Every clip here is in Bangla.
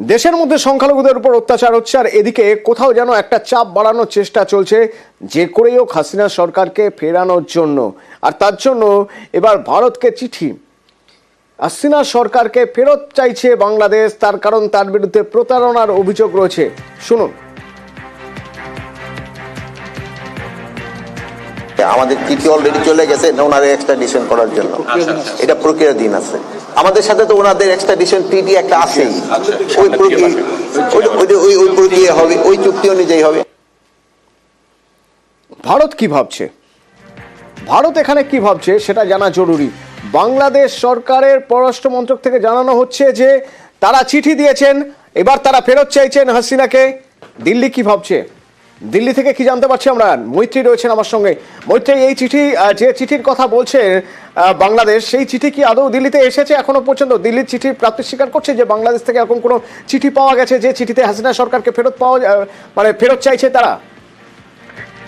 দেশের মধ্যে সংখ্যালঘুদের উপর অত্যাচার হচ্ছে, আর এদিকে কোথাও যেন একটা চাপ বাড়ানোর চেষ্টা চলছে যে করেই হোক হাসিনা সরকারকে ফেরানোর জন্য। আর তার জন্য এবার ভারতকে চিঠি। হাসিনা সরকারকে ফেরত চাইছে বাংলাদেশ, তার কারণ তার বিরুদ্ধে প্রতারণার অভিযোগ রয়েছে। শুনুন। আমাদের চিঠি অলরেডি চলে গেছে ওনার এক্সট্রাডিশন করার জন্য, এটা প্রক্রিয়াধীন আছে। আমাদের সাথে তো ওনাদের এক্সট্রাডিশন ট্রিটি একটা আছেই, ওই প্রক্রিয়া হবে, ওই চুক্তি অনুযায়ী হবে। ভারত কি ভাবছে, ভারত এখানে কি ভাবছে সেটা জানা জরুরি। বাংলাদেশ সরকারের পররাষ্ট্র মন্ত্রক থেকে জানানো হচ্ছে যে তারা চিঠি দিয়েছেন, এবার তারা ফেরত চাইছেন হাসিনাকে। দিল্লি কি ভাবছে, দিল্লি থেকে কি জানতে পারছি আমরা? মৈত্রী রয়েছেন আমার সঙ্গে। মৈত্রী, এই চিঠি, যে চিঠির কথা বলছে বাংলাদেশ, সেই চিঠি কি আদৌ দিল্লিতে এসেছে এখনো পর্যন্ত? দিল্লির চিঠির প্রাপ্তি স্বীকার করছে যে বাংলাদেশ থেকে এরকম কোনো চিঠি পাওয়া গেছে যে চিঠিতে হাসিনা সরকারকে ফেরত ফেরত চাইছে তারা?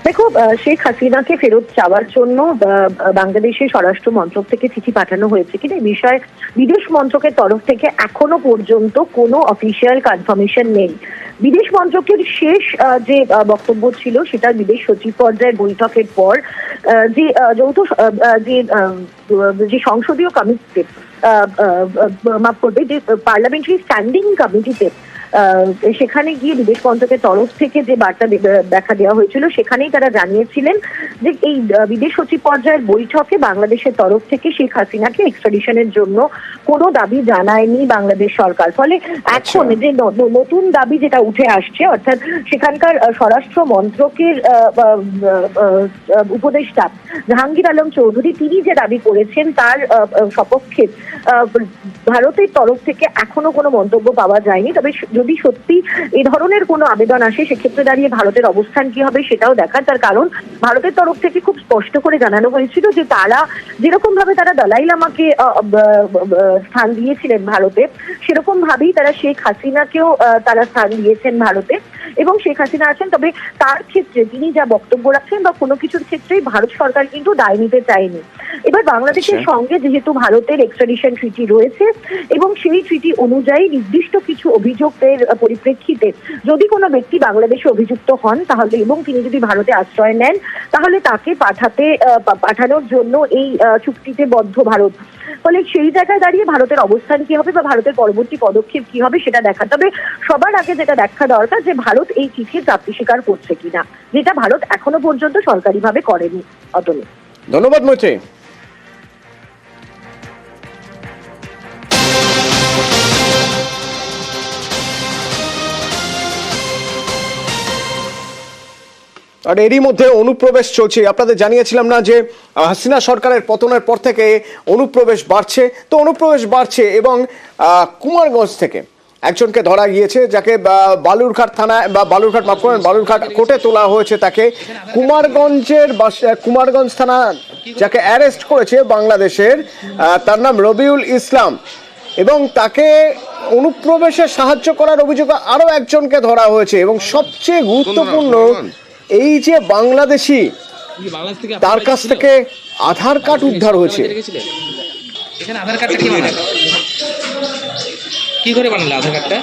দেখো, শেখ হাসিনাকে ফেরত চাওয়ার জন্য বাংলাদেশের স্বরাষ্ট্র মন্ত্রক থেকে চিঠি পাঠানো হয়েছে কিনা এই বিষয়ে বিদেশ মন্ত্রকের তরফ থেকে এখনো পর্যন্ত কোনো অফিসিয়াল কনফার্মেশন নেই। বিদেশ মন্ত্রকের শেষ যে বক্তব্য ছিল সেটা বিদেশ সচিব পর্যায়ের বৈঠকের পর যে যৌথ যে সংসদীয় কমিটিতে মাফ করবে, যে পার্লামেন্টারি স্ট্যান্ডিং কমিটিতে সেখানে গিয়ে বিদেশ মন্ত্রকের তরফ থেকে যে বার্তা দেখা দেওয়া হয়েছিল সেখানেই তারা জানিয়েছিলেন যে এই বিদেশ সচিব পর্যায়ের বৈঠকে বাংলাদেশের তরফ থেকে শেখ হাসিনাকে এক্সট্রাডিশনের জন্য কোনো দাবি জানায়নি বাংলাদেশ সরকার। ফলে এখন যে নতুন দাবি যেটা উঠে আসছে, অর্থাৎ সেখানকার স্বরাষ্ট্র মন্ত্রকের উপদেষ্টা জাহাঙ্গীর আলম চৌধুরী তিনি যে দাবি করেছেন তার সপক্ষে ভারতের তরফ থেকে এখনো কোনো মন্তব্য পাওয়া যায়নি। তবে যদি সত্যি এই ধরনের কোনো আবেদন আসে সেক্ষেত্রে দাঁড়িয়ে ভারতের অবস্থান কি হবে সেটাও দেখার। তার কারণ ভারতের তরফ থেকে খুব স্পষ্ট করে জানানো হয়েছিল যে তারা যেরকম ভাবে তারা দলাই লামাকে স্থান দিয়েছিলেন ভারতে, সেরকম ভাবেই তারা শেখ হাসিনাকেও তারা স্থান দিয়েছেন ভারতে, এবং শেখ হাসিনা আছেন। তবে তার ক্ষেত্রে তিনি যা বক্তব্য রাখছেন বা কোনো কিছুর ক্ষেত্রেই ভারত সরকার কিন্তু দায় নিতে চায়নি। এবার বাংলাদেশের সঙ্গে যেহেতু ভারতের এক্সট্রাডিশন ট্রিটি রয়েছে এবং সেই ট্রিটি অনুযায়ী নির্দিষ্ট কিছু অভিযোগের পরিপ্রেক্ষিতে যদি কোনো ব্যক্তি বাংলাদেশে অভিযুক্ত হন তাহলে এবং তিনি যদি ভারতে আশ্রয় নেন তাহলে তাকে পাঠানোর জন্য এই চুক্তিতে বদ্ধ ভারত। ফলে সেই জায়গায় দাঁড়িয়ে ভারতের অবস্থান কি হবে বা ভারতের পরবর্তী পদক্ষেপ কি হবে সেটা দেখা। তবে সবার আগে যেটা দেখা দরকার যে ভারত এই চিঠির প্রাপ্তি স্বীকার করছে কিনা, যেটা ভারত এখনো পর্যন্ত সরকারিভাবে করেনি। অতনু, ধন্যবাদ মৈত্রী। আর এরই মধ্যে অনুপ্রবেশ চলছে। আপনাদের জানিয়েছিলাম না যে হাসিনা সরকারের পতনের পর থেকে অনুপ্রবেশ বাড়ছে, তো অনুপ্রবেশ বাড়ছে এবং কুমারগঞ্জ থেকে একজনকে ধরা গিয়েছে যাকে বালুরঘাট থানায় বা বালুরঘাট কোর্টে তোলা হয়েছে। তাকে কুমারগঞ্জ থানা যাকে অ্যারেস্ট করেছে বাংলাদেশের, তার নাম রবিউল ইসলাম, এবং তাকে অনুপ্রবেশে সাহায্য করার অভিযোগে আরো একজনকে ধরা হয়েছে। এবং সবচেয়ে গুরুত্বপূর্ণ এই যে বাংলাদেশি, তার কাছ থেকে আধার কার্ড উদ্ধার হয়েছে। এখানে আধার কার্ডটা কি বানালো, কি করে বানালো আধার কার্ডটা?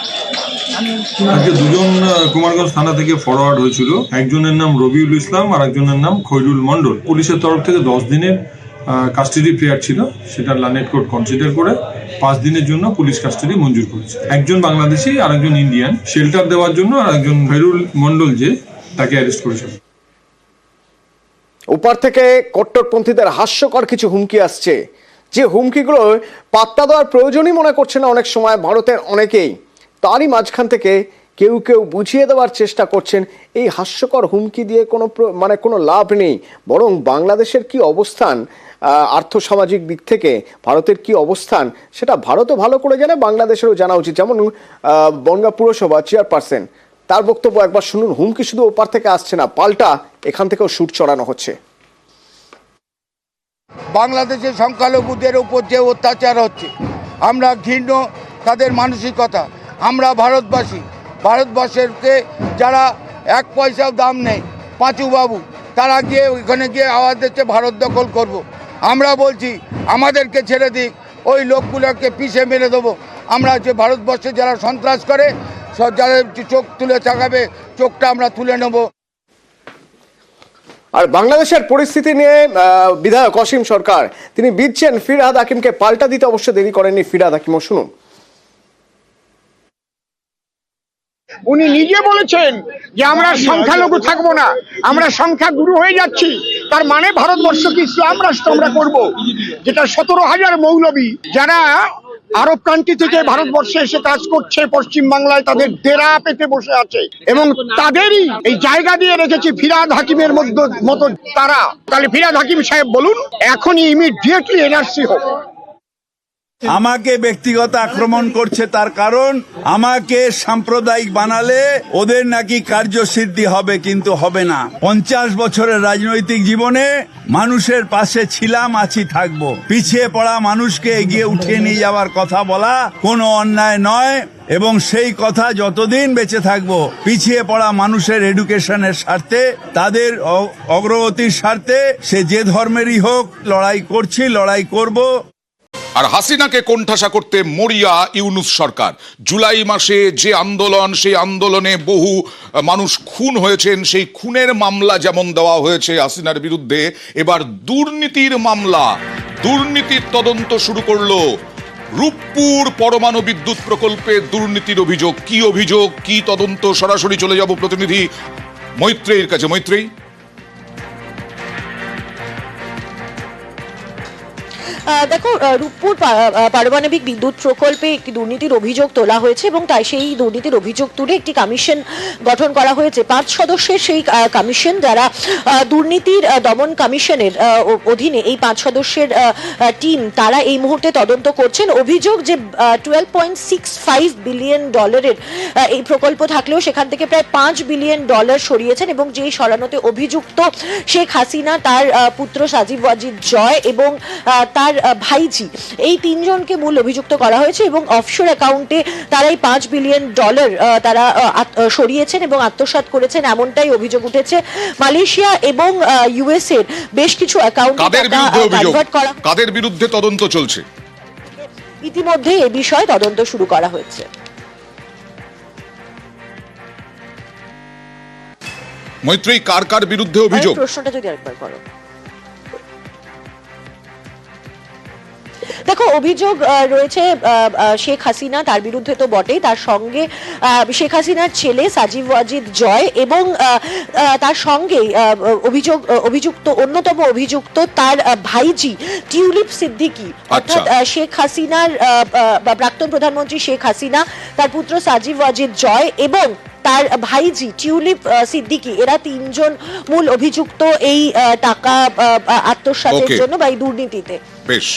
আজকে দুজন কুমারগঞ্জ থানা থেকে ফরওয়ার্ড হয়েছিল, একজনের নাম রবিউল ইসলাম আর একজনের নাম খৈরুল মন্ডল। পুলিশের তরফ থেকে 10 দিনের কাস্টাডি প্রেয়ার ছিল, সেটা লানেট কোর্ট কনসিডার করে 5 দিনের জন্য পুলিশ কাস্টাডি মঞ্জুর করেছে। একজন বাংলাদেশি আর একজন ইন্ডিয়ান শেল্টার দেওয়ার জন্য, আর একজন খৈরুল মন্ডল যে তাকে অ্যারেস্ট করেছে। উপর থেকে কট্টরপন্থীদের হাস্যকর কিছু হুমকি আসছে, যে হুমকিগুলো পাত্তা দেওয়ার প্রয়োজনই মনে করছে না অনেক সময় ভারতের অনেকেই। তারই মাঝখান থেকে কেউ কেউ বুঝিয়ে দেওয়ার চেষ্টা করছেন এই হাস্যকর হুমকি দিয়ে কোনো লাভ নেই, বরং বাংলাদেশের কি অবস্থান আর্থসামাজিক দিক থেকে, ভারতের কি অবস্থান সেটা ভারতও ভালো করে জানে, বাংলাদেশেরও জানা উচিত। যেমন বনগাঁ পুরসভা চেয়ারপারসন, তার বক্তব্য একবার শুনুন। হুমকি শুধু ওপার থেকে আসছে না, পাল্টা এখান থেকেও সুর চড়ানো হচ্ছে। বাংলাদেশের সংখ্যালঘুদের উপর যে অত্যাচার হচ্ছে, আমরা ঘৃণ্য তাদের মানসিকতা। আমরা ভারতবাসী, ভারতবর্ষেরকে যারা 1 পয়সাও দাম নেই, পাঁচু বাবু, তারা গিয়ে ওইখানে গিয়ে আওয়াজ দিচ্ছে ভারত দখল করব। আমরা বলছি আমাদেরকে ছেড়ে দিক, ওই লোকগুলোকে পিষে মেরে দেবো। আমরা যে ভারতবর্ষে যারা সন্ত্রাস করে যাদের চোখ তুলে তাকাবে, চোখটা আমরা তুলে নেব। আর বাংলাদেশের পরিস্থিতি নিয়ে বিধায়ক অসীম সরকার তিনি বিচ্ছেন ফিরহাদ হাকিমকে পাল্টা দিতে অবশ্য দেরি করেননি ফিরহাদ হাকিমও, শুনুন। উনি নিজে বলেছেন যে আমরা সংখ্যালঘু থাকবো না, আমরা সংখ্যাগুরু হয়ে যাচ্ছি। তার মানে ভারতবর্ষকে ইসলাম রাষ্ট্র আমরা করব, যেটা 17,000 মৌলবী যারা আরব কান্ট্রি থেকে ভারতবর্ষে এসে কাজ করছে, পশ্চিম বাংলায় তাদের ডেরা পেতে বসে আছে, এবং তাদেরই এই জায়গা দিয়ে রেখেছি ফিরহাদ হাকিমের মতো তারা। তাহলে ফিরহাদ হাকিম সাহেব বলুন, এখনই ইমিডিয়েটলি এনআরসি হোক। আমাকে ব্যক্তিগত আক্রমণ করছে, তার কারণ আমাকে সাম্প্রদায়িক বানালে ওদের নাকি কার্যসিদ্ধি হবে, কিন্তু হবে না। 50 বছরের রাজনৈতিক জীবনে মানুষের পাশে ছিলাম, আছি, থাকবো। পিছিয়ে পড়া মানুষকে এগিয়ে উঠিয়ে নিয়ে যাওয়ার কথা বলা কোনো অন্যায় নয়, এবং সেই কথা যতদিন বেঁচে থাকবো পিছিয়ে পড়া মানুষের এডুকেশনের স্বার্থে, তাদের অগ্রগতির স্বার্থে, সে যে ধর্মেরই হোক, লড়াই করছি, লড়াই করব। আর হাসিনাকে কোণঠাসা করতে মরিয়া ইউনূস সরকার। জুলাই মাসে যে আন্দোলন, সেই আন্দোলনে বহু মানুষ খুন হয়েছেন, সেই খুনের মামলা যেমন দেওয়া হয়েছে হাসিনার বিরুদ্ধে, এবার দুর্নীতির মামলা, দুর্নীতির তদন্ত শুরু করলো। রূপপুর পরমাণু বিদ্যুৎ প্রকল্পে দুর্নীতির অভিযোগ। কি অভিযোগ, কি তদন্ত, সরাসরি চলে যাব প্রতিনিধি মৈত্রেয়ীর কাছে। মৈত্রেয়ী, দেখো, রূপপুর পারমাণবিক বিদ্যুৎ প্রকল্পে একটি দুর্নীতির অভিযোগ তোলা হয়েছে, এবং তাই সেই দুর্নীতির অভিযোগ তুলে একটি কমিশন গঠন করা হয়েছে। 5 সদস্যের সেই কমিশন, যারা দুর্নীতির দমন কমিশনের অধীনে এই 5 সদস্যের টিম, তারা এই মুহূর্তে তদন্ত করছেন। অভিযোগ যে $12.65 বিলিয়ন এই প্রকল্প থাকলেও সেখান থেকে প্রায় $5 বিলিয়ন সরিয়েছেন, এবং যেই সরানোতে অভিযুক্ত শেখ হাসিনা, তার পুত্র সাজিব ওয়াজিদ জয় এবং তার ভাইজি, এই 3 জনকে মূল অভিযুক্ত করা হয়েছে, এবং অফশোর অ্যাকাউন্টে তারা এই $5 বিলিয়ন তারা সরিয়েছেন এবং আত্মসাৎ করেছেন, এমনটাই অভিযোগ উঠেছে। মালয়েশিয়া এবং ইউএস এর বেশ কিছু অ্যাকাউন্টে ডাইভার্ট করা। কাদের বিরুদ্ধে তদন্ত চলছে? ইতিমধ্যে এ বিষয়ে তদন্ত শুরু করা হয়েছে। মৈত্রেয়ী, কার কার বিরুদ্ধে অভিযোগ? প্রশ্নটা যদি আরেকবার করো। দেখো, অভিযোগ রয়েছে শেখ হাসিনা, তার বিরুদ্ধে তো বটেই, তার সঙ্গে শেখ হাসিনার ছেলে সাজিব ওয়াজিদ জয়, এবং তার সঙ্গে অভিযুক্ত অন্যতম অভিযুক্ত তার ভাইজি টিউলিপ সিদ্দিকী, অর্থাৎ শেখ হাসিনার প্রাক্তন প্রধানমন্ত্রী শেখ হাসিনা, তার পুত্র সাজিব ওয়াজিদ জয় এবং তার ভাইজি টিউলিপ সিদ্দিকী, এরা 3 জন মূল অভিযুক্ত এই টাকা আত্মসাতের জন্য বা এই দুর্নীতিতে। বেশ।